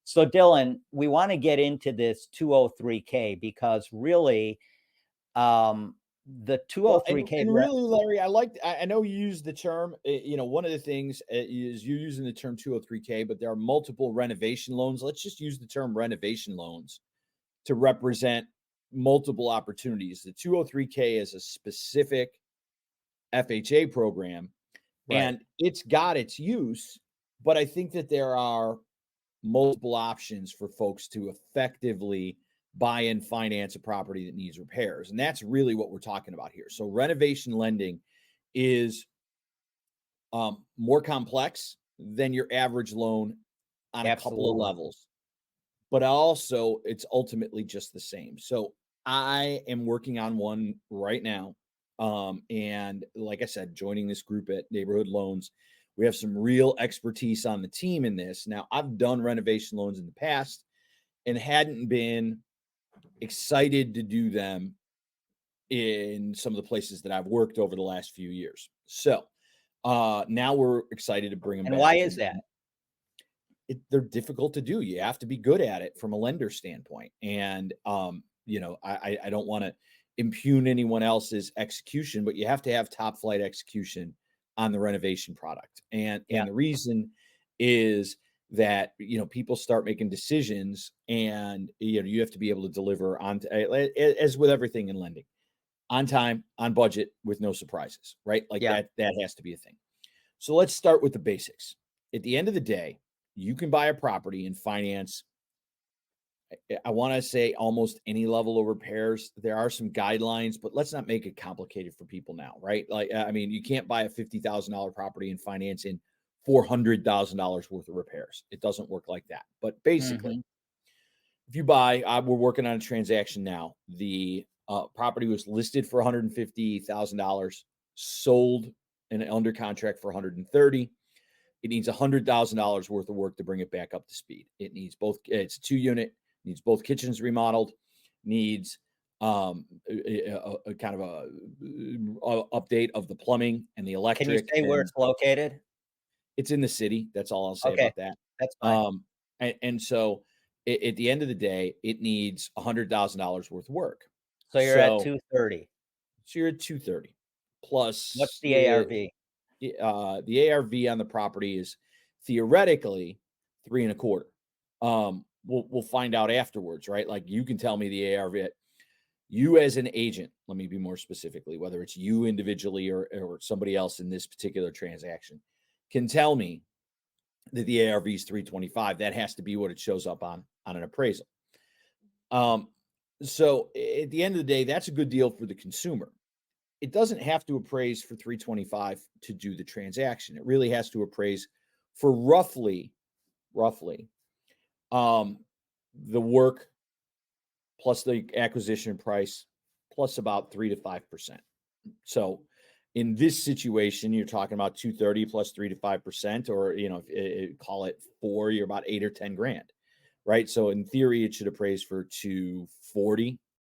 So Dylan, we want to get into this 203K because really, the Well, 203K, and really, Larry, I know you use the term, one of the things is you're using the term 203K, but there are multiple renovation loans. Let's just use the term renovation loans to represent multiple opportunities. The 203K is a specific FHA program, right? and it's got its use, but I think that there are multiple options for folks to effectively buy and finance a property that needs repairs. And that's really what we're talking about here. So renovation lending is more complex than your average loan on a couple of Absolutely. levels, but also it's ultimately just the same. So I am working on one right now. And like I said, joining this group at Neighborhood Loans, we have some real expertise on the team in this. Now, I've done renovation loans in the past and hadn't been excited to do them in some of the places that I've worked over the last few years. So now we're excited to bring them And why back. is And that? they're difficult to do. You have to be good at it from a lender standpoint. And, I don't want to impugn anyone else's execution, but you have to have top flight execution on the renovation product. And Yeah. the reason is that, people start making decisions and, you have to be able to deliver on, as with everything in lending, on time, on budget, with no surprises, right? Like Yeah. that has to be a thing. So let's start with the basics. At the end of the day, you can buy a property and finance, I want to say, almost any level of repairs. There are some guidelines, but let's not make it complicated for people now, right? Like, I mean, you can't buy a $50,000 property and finance in $400,000 worth of repairs. It doesn't work like that. But basically, Hmm. if you buy, we're working on a transaction now. The property was listed for $150,000, sold and under contract for 130. It needs $100,000 worth of work to bring it back up to speed. It needs both. It's a 2-unit. Needs both kitchens remodeled. Needs a kind of a update of the plumbing and the Can you electric. say where And it's located? it's in the city. That's all I'll say Okay, about that. that's fine. Um, and so at the end of the day, it needs $100,000 worth of work. So you're at So 230. you're at 230 What's plus the ARV? the ARV on the property is theoretically 3.25. We'll find out afterwards, right? Like, you can tell me the ARV. You as an agent, let me be more specifically, whether it's you individually or somebody else in this particular transaction, can tell me that the ARV is 325. That has to be what it shows up on an appraisal. So at the end of the day, that's a good deal for the consumer. It doesn't have to appraise for 325 to do the transaction. It really has to appraise for roughly the work plus the acquisition price plus about 3 to 5%. So in this situation, you're talking about 230 plus 3 to 5%, or, call it 4, you're about 8 or 10 grand, right? So in theory, it should appraise for 240